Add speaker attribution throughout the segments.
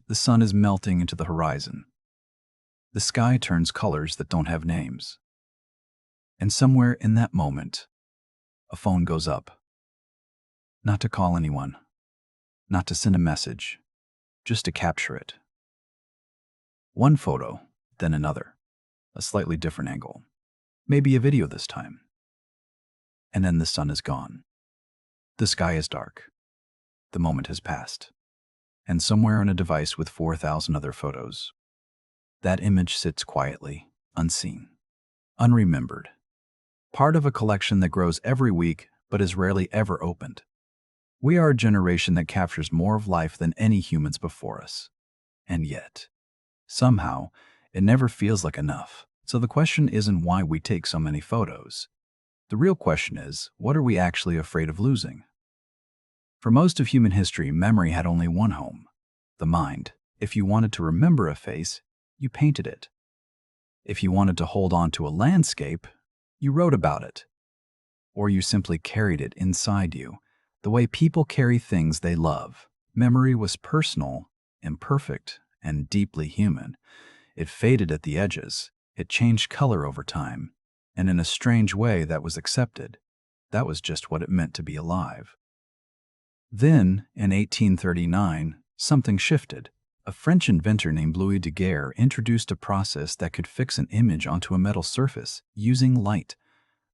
Speaker 1: The sun is melting into the horizon. The sky turns colors that don't have names. And somewhere in that moment, a phone goes up. Not to call anyone, not to send a message, just to capture it. One photo, then another, a slightly different angle, maybe a video this time. And then the sun is gone. The sky is dark. The moment has passed. And somewhere on a device with 4,000 other photos, that image sits quietly, unseen, unremembered, part of a collection that grows every week but is rarely ever opened. We are a generation that captures more of life than any humans before us. And yet, somehow, it never feels like enough. So the question isn't why we take so many photos. The real question is, what are we actually afraid of losing? For most of human history, memory had only one home, the mind. If you wanted to remember a face, you painted it. If you wanted to hold on to a landscape, you wrote about it. Or you simply carried it inside you, the way people carry things they love. Memory was personal, imperfect, and deeply human. It faded at the edges. It changed color over time. And in a strange way that was accepted. That was just what it meant to be alive. Then, in 1839, something shifted. A French inventor named Louis Daguerre introduced a process that could fix an image onto a metal surface using light.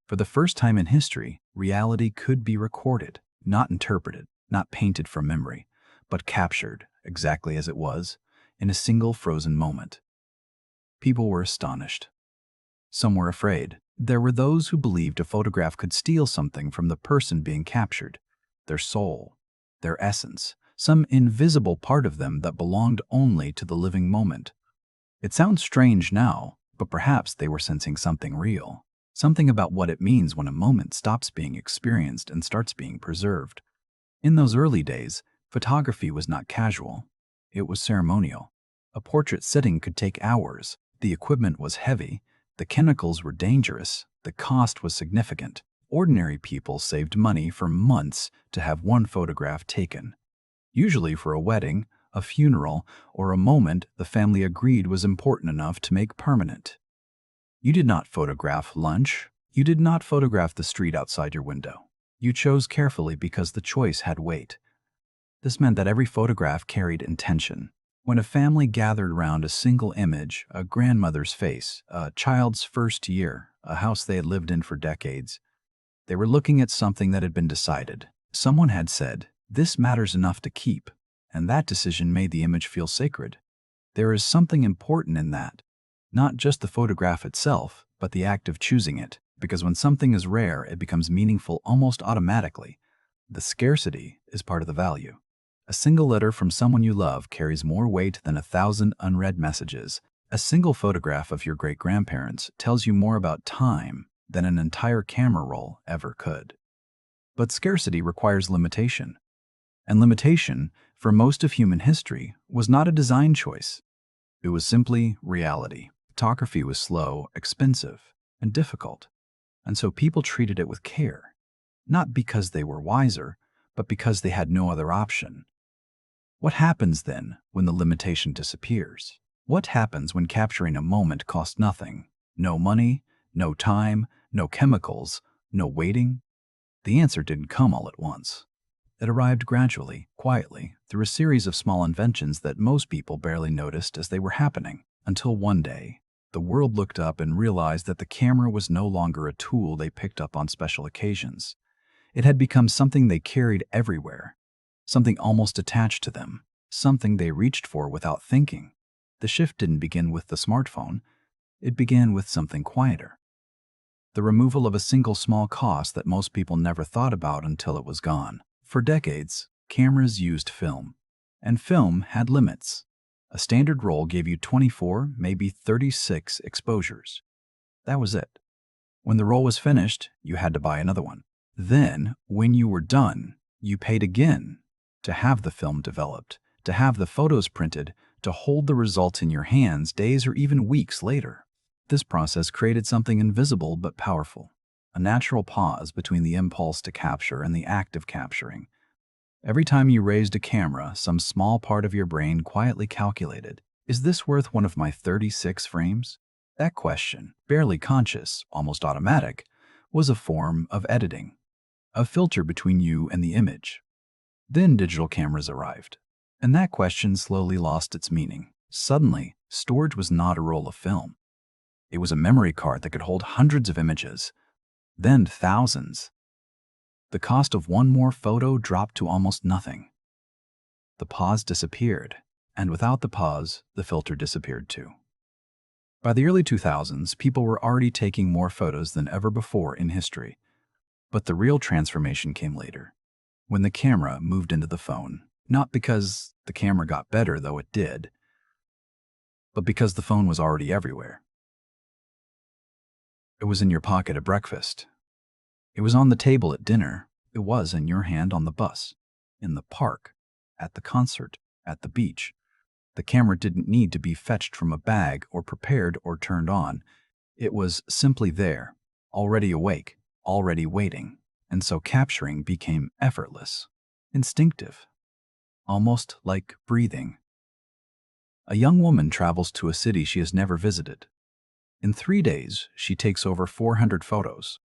Speaker 1: For the first time in history, reality could be recorded, not interpreted, not painted from memory, but captured, exactly as it was, in a single frozen moment. People were astonished. Some were afraid. There were those who believed a photograph could steal something from the person being captured, their soul, their essence, some invisible part of them that belonged only to the living moment. It sounds strange now, but perhaps they were sensing something real, something about what it means when a moment stops being experienced and starts being preserved. In those early days, photography was not casual. It was ceremonial. A portrait sitting could take hours. The equipment was heavy. The chemicals were dangerous. The cost was significant. Ordinary people saved money for months to have one photograph taken. Usually for a wedding, a funeral, or a moment the family agreed was important enough to make permanent. You did not photograph lunch. You did not photograph the street outside your window. You chose carefully because the choice had weight. This meant that every photograph carried intention. When a family gathered around a single image, a grandmother's face, a child's first year, a house they had lived in for decades, they were looking at something that had been decided. Someone had said, "This matters enough to keep," and that decision made the image feel sacred. There is something important in that. Not just the photograph itself, but the act of choosing it, because when something is rare, it becomes meaningful almost automatically. The scarcity is part of the value. A single letter from someone you love carries more weight than 1,000 unread messages. A single photograph of your great-grandparents tells you more about time than an entire camera roll ever could. But scarcity requires limitation. And limitation, for most of human history, was not a design choice. It was simply reality. Photography was slow, expensive, and difficult, and so people treated it with care, not because they were wiser, but because they had no other option. What happens then when the limitation disappears? What happens when capturing a moment costs nothing? No money, no time, no chemicals, no waiting? The answer didn't come all at once. It arrived gradually, quietly, through a series of small inventions that most people barely noticed as they were happening, until one day, the world looked up and realized that the camera was no longer a tool they picked up on special occasions. It had become something they carried everywhere, something almost attached to them, something they reached for without thinking. The shift didn't begin with the smartphone. It began with something quieter. The removal of a single small cost that most people never thought about until it was gone. For decades, cameras used film, and film had limits. A standard roll gave you 24, maybe 36 exposures. That was it. When the roll was finished, you had to buy another one. Then, when you were done, you paid again to have the film developed, to have the photos printed, to hold the results in your hands days or even weeks later. This process created something invisible but powerful, a natural pause between the impulse to capture and the act of capturing. Every time you raised a camera, some small part of your brain quietly calculated, is this worth one of my 36 frames? That question, barely conscious, almost automatic, was a form of editing, a filter between you and the image. Then digital cameras arrived, and that question slowly lost its meaning. Suddenly, storage was not a roll of film. It was a memory card that could hold hundreds of images, then thousands. The cost of one more photo dropped to almost nothing. The pause disappeared, and without the pause, the filter disappeared too. By the early 2000s, people were already taking more photos than ever before in history. But the real transformation came later, when the camera moved into the phone. Not because the camera got better, though it did, but because the phone was already everywhere. It was in your pocket at breakfast. It was on the table at dinner. It was in your hand on the bus, in the park, at the concert, at the beach. The camera didn't need to be fetched from a bag or prepared or turned on. It was simply there, already awake, already waiting, and so capturing became effortless, instinctive, almost like breathing. A young woman travels to a city she has never visited. In 3 days, she takes over 400 photos.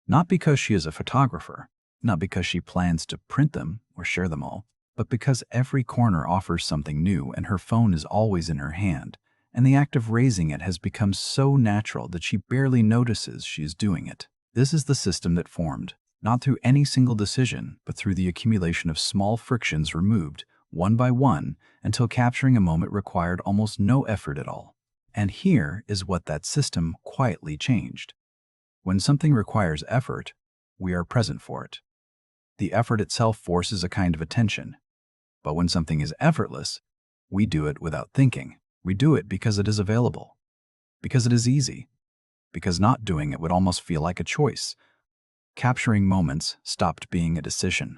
Speaker 1: Not because she is a photographer, not because she plans to print them or share them all, but because every corner offers something new and her phone is always in her hand, and the act of raising it has become so natural that she barely notices she is doing it. This is the system that formed, not through any single decision, but through the accumulation of small frictions removed, one by one, until capturing a moment required almost no effort at all. And here is what that system quietly changed. When something requires effort, we are present for it. The effort itself forces a kind of attention. But when something is effortless, we do it without thinking. We do it because it is available, because it is easy, because not doing it would almost feel like a choice. Capturing moments stopped being a decision.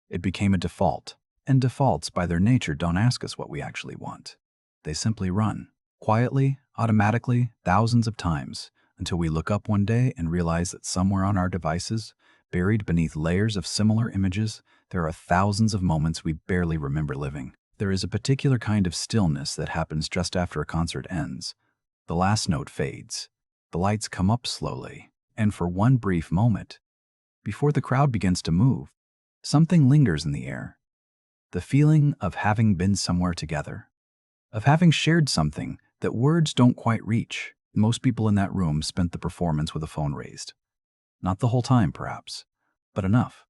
Speaker 1: It became a default, and defaults by their nature don't ask us what we actually want. They simply run, quietly, automatically, thousands of times, until we look up one day and realize that somewhere on our devices, buried beneath layers of similar images, there are thousands of moments we barely remember living. There is a particular kind of stillness that happens just after a concert ends. The last note fades, the lights come up slowly, and for one brief moment, before the crowd begins to move, something lingers in the air. The feeling of having been somewhere together, of having shared something that words don't quite reach. Most people in that room spent the performance with a phone raised. Not the whole time, perhaps, but enough.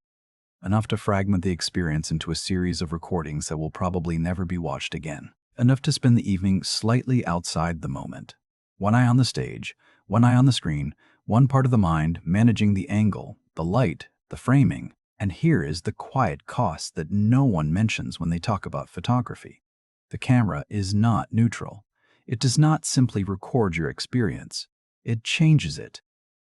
Speaker 1: Enough to fragment the experience into a series of recordings that will probably never be watched again. Enough to spend the evening slightly outside the moment. One eye on the stage, one eye on the screen, one part of the mind managing the angle, the light, the framing. And here is the quiet cost that no one mentions when they talk about photography. The camera is not neutral. It does not simply record your experience. It changes it.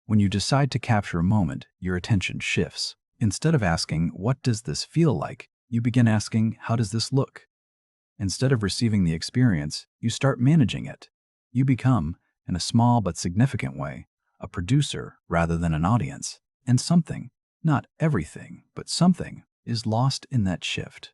Speaker 1: When you decide to capture a moment, your attention shifts. Instead of asking, "What does this feel like?" you begin asking, "How does this look?" Instead of receiving the experience, you start managing it. You become, in a small but significant way, a producer rather than an audience. And something, not everything, but something, is lost in that shift.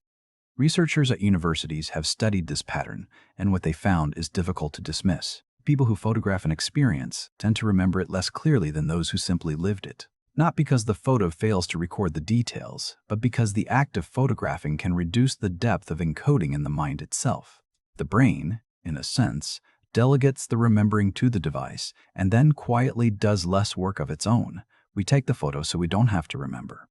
Speaker 1: Researchers at universities have studied this pattern, and what they found is difficult to dismiss. People who photograph an experience tend to remember it less clearly than those who simply lived it. Not because the photo fails to record the details, but because the act of photographing can reduce the depth of encoding in the mind itself. The brain, in a sense, delegates the remembering to the device and then quietly does less work of its own. We take the photo so we don't have to remember.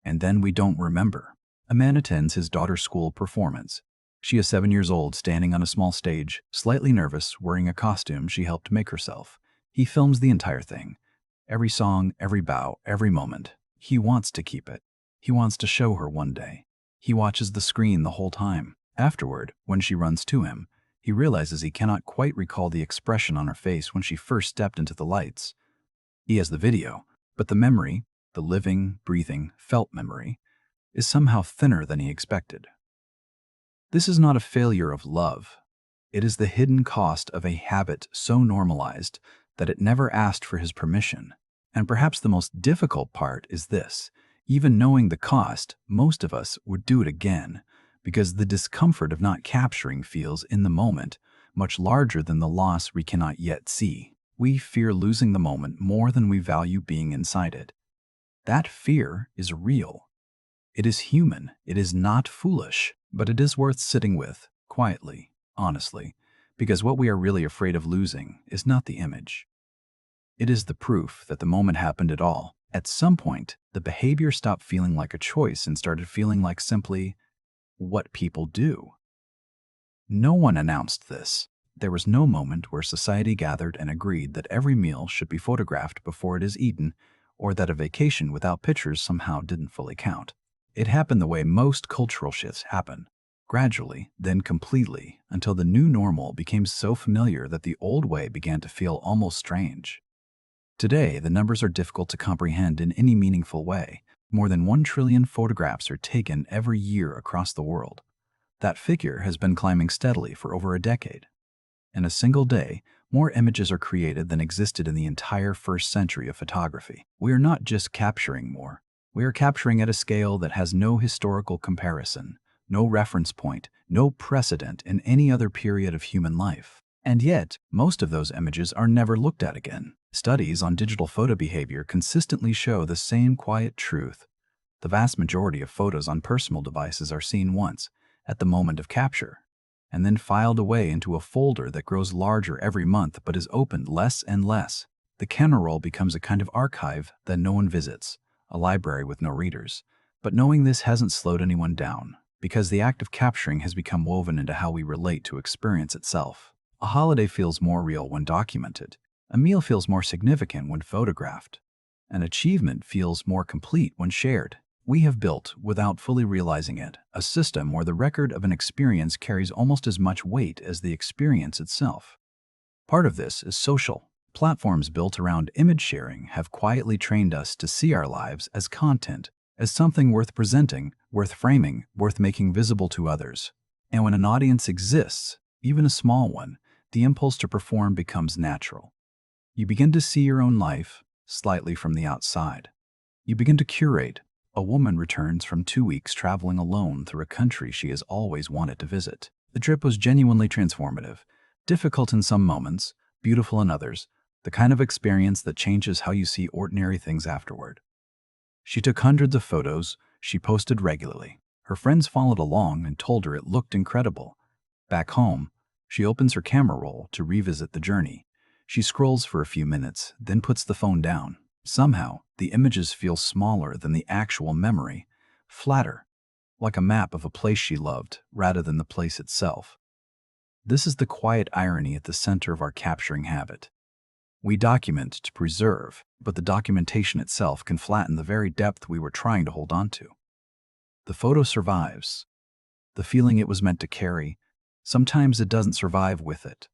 Speaker 1: And then we don't remember. A man attends his daughter's school performance. She is 7 years old, standing on a small stage, slightly nervous, wearing a costume she helped make herself. He films the entire thing. Every song, every bow, every moment. He wants to keep it. He wants to show her one day. He watches the screen the whole time. Afterward, when she runs to him, he realizes he cannot quite recall the expression on her face when she first stepped into the lights. He has the video, but the memory, the living, breathing, felt memory, is somehow thinner than he expected. This is not a failure of love. It is the hidden cost of a habit so normalized that it never asked for his permission. And perhaps the most difficult part is this: Even knowing the cost, most of us would do it again, because the discomfort of not capturing feels, in the moment, much larger than the loss we cannot yet see. We fear losing the moment more than we value being inside it. That fear is real. It is human. It is not foolish, but it is worth sitting with, quietly, honestly, because what we are really afraid of losing is not the image. It is the proof that the moment happened at all. At some point, the behavior stopped feeling like a choice and started feeling like simply what people do. No one announced this. There was no moment where society gathered and agreed that every meal should be photographed before it is eaten, or that a vacation without pictures somehow didn't fully count. It happened the way most cultural shifts happen, gradually, then completely, until the new normal became so familiar that the old way began to feel almost strange. Today, the numbers are difficult to comprehend in any meaningful way. More than 1 trillion photographs are taken every year across the world. That figure has been climbing steadily for over a decade. In a single day, more images are created than existed in the entire first century of photography. We are not just capturing more. We are capturing at a scale that has no historical comparison, no reference point, no precedent in any other period of human life. And yet, most of those images are never looked at again. Studies on digital photo behavior consistently show the same quiet truth. The vast majority of photos on personal devices are seen once, at the moment of capture, and then filed away into a folder that grows larger every month but is opened less and less. The camera roll becomes a kind of archive that no one visits, a library with no readers. But knowing this hasn't slowed anyone down, because the act of capturing has become woven into how we relate to experience itself. A holiday feels more real when documented. A meal feels more significant when photographed. An achievement feels more complete when shared. We have built, without fully realizing it, a system where the record of an experience carries almost as much weight as the experience itself. Part of this is social. Platforms built around image sharing have quietly trained us to see our lives as content, as something worth presenting, worth framing, worth making visible to others. And when an audience exists, even a small one, the impulse to perform becomes natural. You begin to see your own life slightly from the outside. You begin to curate. A woman returns from 2 weeks traveling alone through a country she has always wanted to visit. The trip was genuinely transformative, difficult in some moments, beautiful in others, the kind of experience that changes how you see ordinary things afterward. She took hundreds of photos she posted regularly. Her friends followed along and told her it looked incredible. Back home, she opens her camera roll to revisit the journey. She scrolls for a few minutes, then puts the phone down. Somehow, the images feel smaller than the actual memory, flatter, like a map of a place she loved rather than the place itself. This is the quiet irony at the center of our capturing habit. We document to preserve, but the documentation itself can flatten the very depth we were trying to hold on to. The photo survives. The feeling it was meant to carry, sometimes it doesn't survive with it.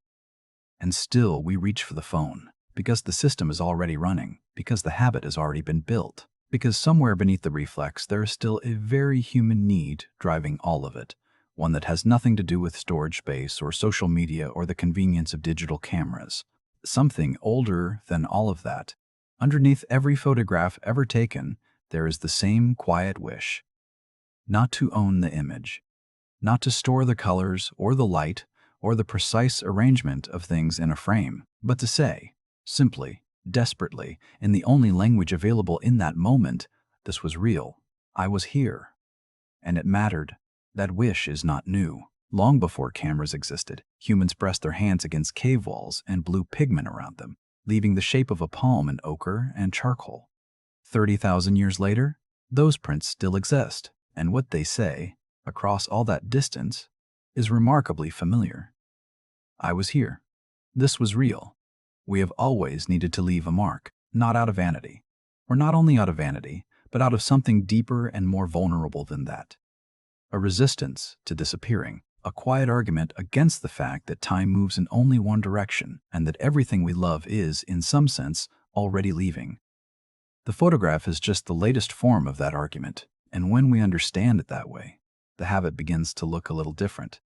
Speaker 1: And still we reach for the phone, because the system is already running, because the habit has already been built, because somewhere beneath the reflex there is still a very human need driving all of it, one that has nothing to do with storage space or social media or the convenience of digital cameras. Something older than all of that. Underneath every photograph ever taken, there is the same quiet wish. Not to own the image. Not to store the colors or the light or the precise arrangement of things in a frame, but to say, simply, desperately, in the only language available in that moment, this was real. I was here. And it mattered. That wish is not new. Long before cameras existed, humans pressed their hands against cave walls and blew pigment around them, leaving the shape of a palm in ochre and charcoal. 30,000 years later, those prints still exist, and what they say, across all that distance, is remarkably familiar. I was here. This was real. We have always needed to leave a mark, not out of vanity, or not only out of vanity, but out of something deeper and more vulnerable than that. A resistance to disappearing, a quiet argument against the fact that time moves in only one direction and that everything we love is, in some sense, already leaving. The photograph is just the latest form of that argument, and when we understand it that way, the habit begins to look a little different.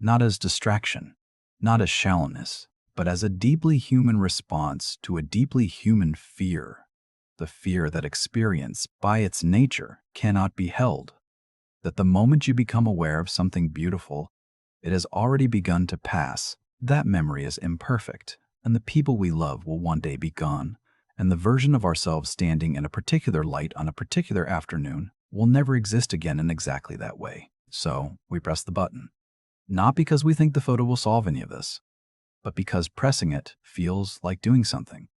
Speaker 1: Not as distraction, not as shallowness, but as a deeply human response to a deeply human fear. the fear that experience, by its nature, cannot be held, that the moment you become aware of something beautiful, it has already begun to pass. That memory is imperfect, and the people we love will one day be gone, and the version of ourselves standing in a particular light on a particular afternoon will never exist again in exactly that way. So we press the button. Not because we think the photo will solve any of this, but because pressing it feels like doing something,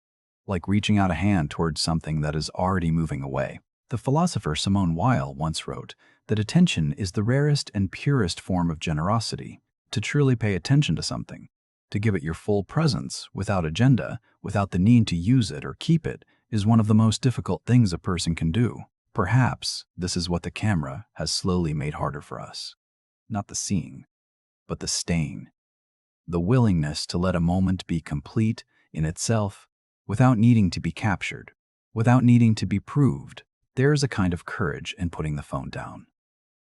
Speaker 1: like reaching out a hand towards something that is already moving away. The philosopher Simone Weil once wrote that attention is the rarest and purest form of generosity. To truly pay attention to something, to give it your full presence without agenda, without the need to use it or keep it, is one of the most difficult things a person can do. Perhaps this is what the camera has slowly made harder for us. Not the seeing, but the staying. The willingness to let a moment be complete in itself without needing to be captured, without needing to be proved. There is a kind of courage in putting the phone down.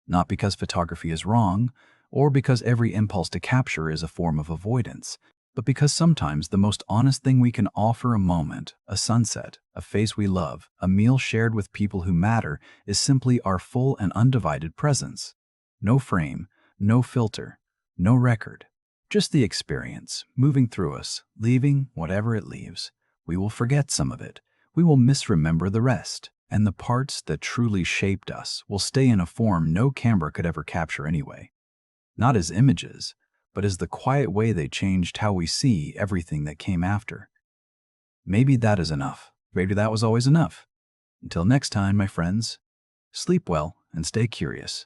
Speaker 1: Not because photography is wrong, or because every impulse to capture is a form of avoidance, but because sometimes the most honest thing we can offer, a moment, a sunset, a face we love, a meal shared with people who matter, is simply our full and undivided presence. No frame, no filter, no record. Just the experience, moving through us, leaving whatever it leaves. We will forget some of it. We will misremember the rest. And the parts that truly shaped us will stay in a form no camera could ever capture anyway. Not as images, but as the quiet way they changed how we see everything that came after. Maybe that is enough. Maybe that was always enough. Until next time, my friends, sleep well and stay curious.